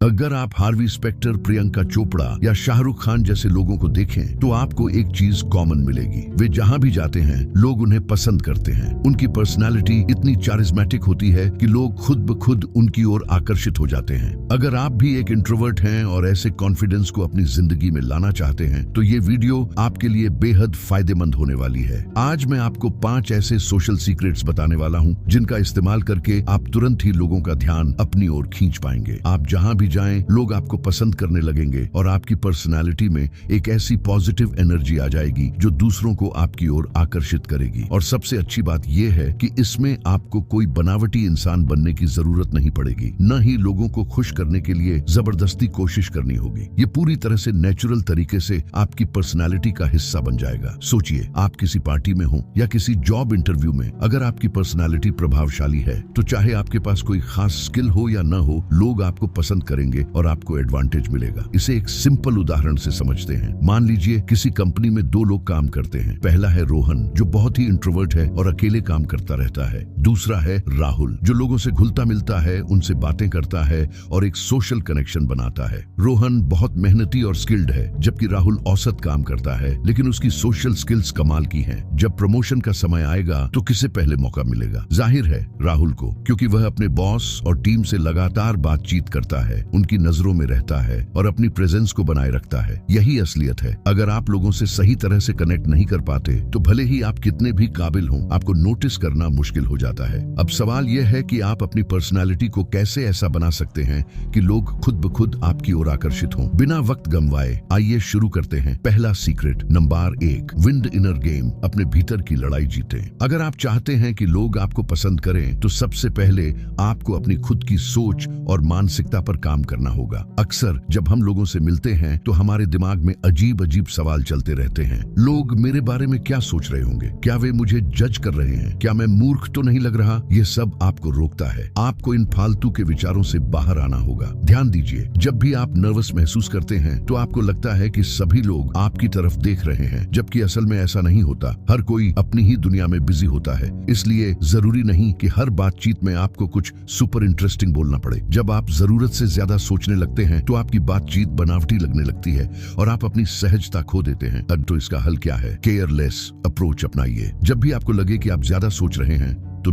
अगर आप Harvey Specter, Priyanka Chopra या शाहरुख खान जैसे लोगों को देखें तो आपको एक चीज कॉमन मिलेगी। वे जहां भी जाते हैं लोग उन्हें पसंद करते हैं। उनकी पर्सनालिटी इतनी चारिस्मेटिक होती है कि लोग खुद ब खुद उनकी ओर आकर्षित हो जाते हैं। अगर आप भी एक इंट्रोवर्ट हैं और ऐसे कॉन्फिडेंस को अपनी जिंदगी में लाना चाहते हैं तो ये वीडियो आपके लिए बेहद फायदेमंद होने वाली है। आज मैं आपको 5 ऐसे सोशल सीक्रेट्स बताने वाला हूं जिनका इस्तेमाल करके आप तुरंत ही लोगों का ध्यान अपनी ओर खींच पाएंगे। आप जहां भी जाएं लोग आपको पसंद करने लगेंगे और आपकी पर्सनालिटी में एक ऐसी पॉजिटिव एनर्जी आ जाएगी जो दूसरों को आपकी ओर आकर्षित करेगी। और सबसे अच्छी बात यह है कि इसमें आपको कोई बनावटी इंसान बनने की जरूरत नहीं पड़ेगी, न ही लोगों को खुश करने के लिए जबरदस्ती कोशिश करनी होगी। ये पूरी तरह से नेचुरल तरीके से आपकी पर्सनालिटी का हिस्सा बन जाएगा। सोचिए, आप किसी पार्टी में हो या किसी जॉब इंटरव्यू में, अगर आपकी पर्सनालिटी प्रभावशाली है तो चाहे आपके पास कोई खास स्किल हो या न हो, लोग आपको पसंद करेंगे और आपको एडवांटेज मिलेगा। इसे एक सिंपल उदाहरण से समझते हैं। मान लीजिए किसी कंपनी में 2 लोग काम करते हैं। पहला है रोहन, जो बहुत ही इंट्रोवर्ट है और अकेले काम करता रहता है। दूसरा है राहुल, जो लोगों से घुलता मिलता है, उनसे बातें करता है और एक सोशल कनेक्शन बनाता है। रोहन बहुत मेहनती और स्किल्ड है, जबकि राहुल औसत काम करता है, लेकिन उसकी सोशल स्किल्स कमाल की हैं। जब प्रमोशन का समय आएगा तो किसे पहले मौका मिलेगा? जाहिर है राहुल को, क्योंकि वह अपने बॉस और टीम से लगातार बातचीत करता है, उनकी नजरों में रहता है और अपनी प्रेजेंस को बनाए रखता है। यही असलियत है। अगर आप लोगों से सही तरह से कनेक्ट नहीं कर पाते तो भले ही आप कितने भी काबिल हों, आपको नोटिस करना मुश्किल हो जाता है। अब सवाल यह है कि आप अपनी पर्सनालिटी को कैसे ऐसा बना सकते हैं कि लोग खुद ब खुद आपकी ओर आकर्षित हों। बिना वक्त गंवाए आइए शुरू करते हैं। पहला secret, number 1, win the inner game. अपने भीतर की लड़ाई जीतें। अगर आप चाहते हैं कि लोग आपको पसंद करें तो सबसे पहले आपको अपनी खुद की सोच और मानसिकता पर काम करना होगा। अक्सर जब हम लोगों से मिलते हैं तो हमारे दिमाग में अजीब अजीब सवाल चलते रहते हैं। लोग मेरे बारे में क्या सोच रहे होंगे? क्या वे मुझे जज कर रहे हैं? क्या मैं मूर्ख तो नहीं लग रहा? ये सब आपको रोकता है। आपको इन फालतू के विचारों से बाहर आना होगा। ध्यान दीजिए, जब भी आप नर्वस महसूस करते हैं तो आपको लगता है कि सभी लोग आपकी तरफ देख रहे हैं, जबकि असल में ऐसा नहीं होता। हर कोई अपनी ही दुनिया में बिजी होता है, इसलिए जरूरी नहीं कि हर बातचीत में आपको कुछ सुपर इंटरेस्टिंग बोलना पड़े। जब आप जरूरत से ज्यादा सोचने लगते हैं तो आपकी बातचीत बनावटी लगने लगती है और आप अपनी सहजता खो देते हैं। अब तो इसका हल क्या है? केयरलेस अप्रोच अपनाइए। जब भी आपको लगे कि आप ज्यादा सोच रहे हैं तो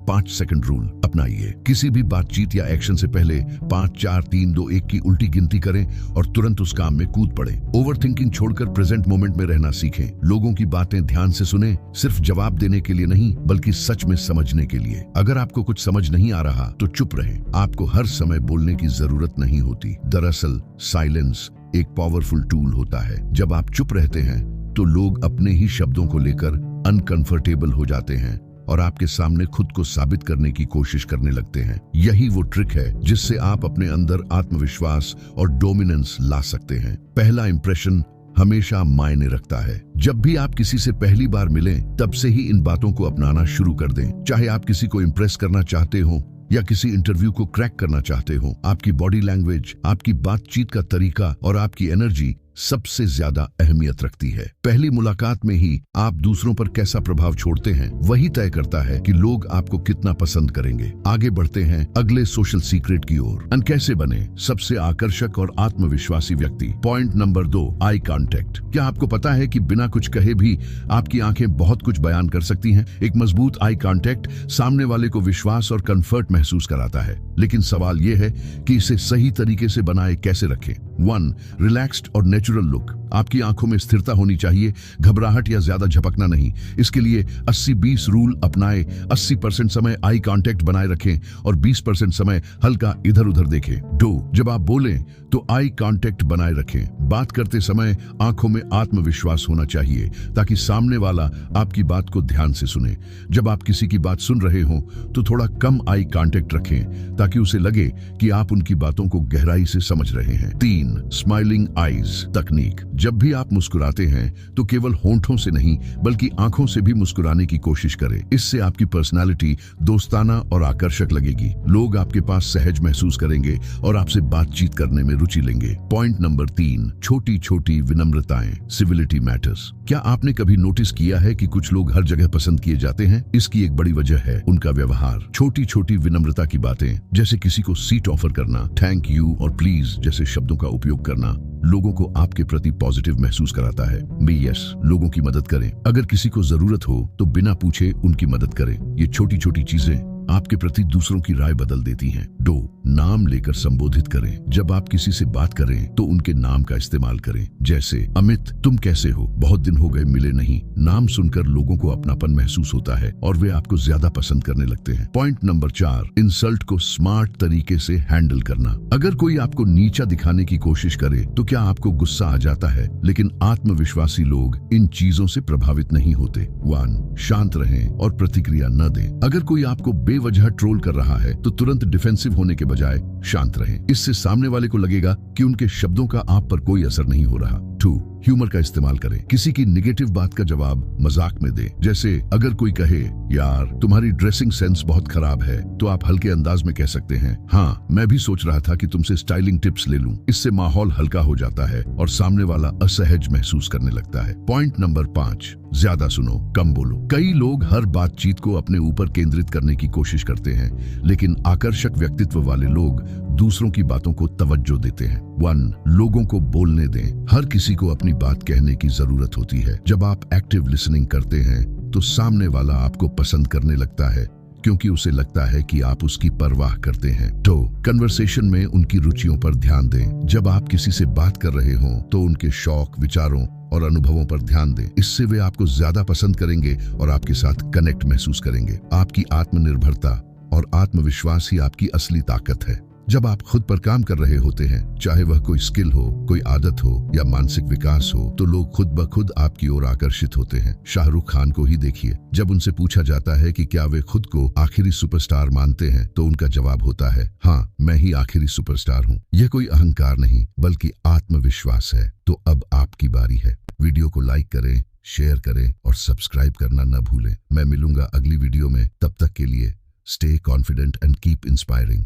5 सेकंड रूल अपनाइए। किसी भी बातचीत या एक्शन से पहले 5, 4, 3, 2, 1 की उल्टी गिनती करें और तुरंत उस काम में कूद पड़े। ओवरथिंकिंग छोड़कर प्रेजेंट मोमेंट में रहना सीखें। लोगों की बातें ध्यान से सुनें, सिर्फ जवाब देने के लिए नहीं बल्कि सच में समझने के लिए। अगर आपको कुछ समझ नहीं आ रहा तो चुप रहें। आपको हर समय बोलने की जरूरत नहीं होती। दरअसल साइलेंस एक पावरफुल टूल होता है। जब आप चुप रहते हैं तो लोग अपने ही शब्दों को लेकर अनकंफर्टेबल हो जाते हैं और आपके सामने खुद को साबित करने की कोशिश करने लगते हैं। यही वो ट्रिक है जिससे आप अपने अंदर आत्मविश्वास और डोमिनेंस ला सकते हैं। पहला इंप्रेशन हमेशा मायने रखता है। जब भी आप किसी से पहली बार मिलें तब से ही इन बातों को अपनाना शुरू कर दें। चाहे आप किसी को इंप्रेस करना चाहते हो या किसी इंटरव्यू को क्रैक करना चाहते हो, आपकी बॉडी लैंग्वेज, आपकी बातचीत का तरीका और आपकी एनर्जी सबसे ज्यादा अहमियत रखती है। पहली मुलाकात में ही आप दूसरों पर कैसा प्रभाव छोड़ते हैं वही तय करता है कि लोग आपको कितना पसंद करेंगे। आगे बढ़ते हैं अगले सोशल सीक्रेट की ओर। कैसे बने सबसे आकर्षक और आत्मविश्वासी व्यक्ति। Point number 2, eye contact. क्या आपको पता है कि बिना कुछ कहे भी आपकी आंखें बहुत कुछ बयान कर सकती हैं? एक मजबूत आई कांटेक्ट सामने वाले को विश्वास और कंफर्ट महसूस कराता है, लेकिन सवाल यह है कि इसे सही तरीके से बनाए कैसे रखें। 1, रिलैक्स्ड और नेचुरल लुक। आपकी आंखों में स्थिरता होनी चाहिए, घबराहट या ज्यादा झपकना नहीं। इसके लिए 80-20 रूल अपनाएं। 80% समय आई कांटेक्ट बनाए रखें और 20% समय हल्का इधर उधर देखें। 2, जब आप बोलें तो आई कांटेक्ट बनाए रखें। बात करते समय आंखों में आत्मविश्वास होना चाहिए ताकि सामने वाला आपकी बात को ध्यान से सुने। जब आप किसी की बात सुन रहे हो तो थोड़ा कम आई कांटेक्ट रखें ताकि उसे लगे कि आप उनकी बातों को गहराई से समझ रहे हैं। 3, स्माइलिंग आईज तकनीक। जब भी आप मुस्कुराते हैं तो केवल होंठों से नहीं बल्कि आंखों से भी मुस्कुराने की कोशिश करें। इससे आपकी पर्सनालिटी दोस्ताना और आकर्षक लगेगी। लोग आपके पास सहज महसूस करेंगे और आपसे बातचीत करने में रुचि लेंगे। पॉइंट नंबर 3, छोटी छोटी विनम्रताएं, सिविलिटी मैटर्स। क्या आपने कभी नोटिस किया है कि कुछ लोग हर जगह पसंद किए जाते हैं? इसकी एक बड़ी वजह है उनका व्यवहार। छोटी छोटी विनम्रता की बातें, जैसे किसी को सीट ऑफर करना, थैंक यू और प्लीज जैसे शब्दों का उपयोग करना, लोगों को आपके प्रति पॉजिटिव महसूस कराता है। यस, लोगों की मदद करें। अगर किसी को जरूरत हो तो बिना पूछे उनकी मदद करें। ये छोटी छोटी चीजें आपके प्रति दूसरों की राय बदल देती हैं। 2, नाम लेकर संबोधित करें। जब आप किसी से बात करें तो उनके नाम का इस्तेमाल करें, जैसे अमित, तुम कैसे हो, बहुत दिन हो गए मिले नहीं। नाम सुनकर लोगों को अपनापन महसूस होता है और वे आपको ज्यादा पसंद करने लगते हैं। पॉइंट नंबर 4, इंसल्ट को स्मार्ट तरीके से हैंडल करना। अगर कोई आपको नीचा दिखाने की कोशिश करे तो क्या आपको गुस्सा आ जाता है? लेकिन आत्मविश्वासी लोग इन चीजों से प्रभावित नहीं होते। 1, शांत रहें और प्रतिक्रिया न दें। अगर कोई आपको बेवजह ट्रोल कर रहा है तो तुरंत डिफेंसिव होने के बजाय शांत रहें। इससे सामने वाले को लगेगा कि उनके शब्दों का आप पर कोई असर नहीं हो रहा। 2, ह्यूमर का इस्तेमाल करें। किसी की निगेटिव बात का जवाब मजाक में दें। जैसे अगर कोई कहे, यार तुम्हारी ड्रेसिंग सेंस बहुत खराब है, तो आप हल्के अंदाज में कह सकते हैं, हाँ मैं भी सोच रहा था कि तुमसे स्टाइलिंग टिप्स ले लूं। इससे माहौल हल्का हो जाता है और सामने वाला असहज महसूस करने लगता है। पॉइंट नंबर 5, ज्यादा सुनो, कम बोलो। कई लोग हर बातचीत को अपने ऊपर केंद्रित करने की कोशिश करते हैं, लेकिन आकर्षक व्यक्तित्व वाले लोग दूसरों की बातों को तवज्जो देते हैं। 1, लोगों को बोलने दें। हर किसी को अपनी बात कहने की जरूरत होती है। जब आप एक्टिव लिसनिंग करते हैं तो सामने वाला आपको पसंद करने लगता है, क्योंकि उसे लगता है कि आप उसकी परवाह करते हैं। 2, कन्वर्सेशन में उनकी रुचियों पर ध्यान दें। जब आप किसी से बात कर रहे हों तो उनके शौक, विचारों और अनुभवों पर ध्यान दें। इससे वे आपको ज्यादा पसंद करेंगे और आपके साथ कनेक्ट महसूस करेंगे। आपकी आत्मनिर्भरता और आत्मविश्वास ही आपकी असली ताकत है। जब आप खुद पर काम कर रहे होते हैं, चाहे वह कोई स्किल हो, कोई आदत हो या मानसिक विकास हो, तो लोग खुद ब खुद आपकी ओर आकर्षित होते हैं। शाहरुख खान को ही देखिए, जब उनसे पूछा जाता है कि क्या वे खुद को आखिरी सुपरस्टार मानते हैं, तो उनका जवाब होता है, हाँ मैं ही आखिरी सुपरस्टार हूँ। यह कोई अहंकार नहीं बल्कि आत्मविश्वास है। तो अब आपकी बारी है। वीडियो को लाइक करें, शेयर करें और सब्सक्राइब करना न भूलें। मैं मिलूंगा अगली वीडियो में। तब तक के लिए stay confident and keep inspiring.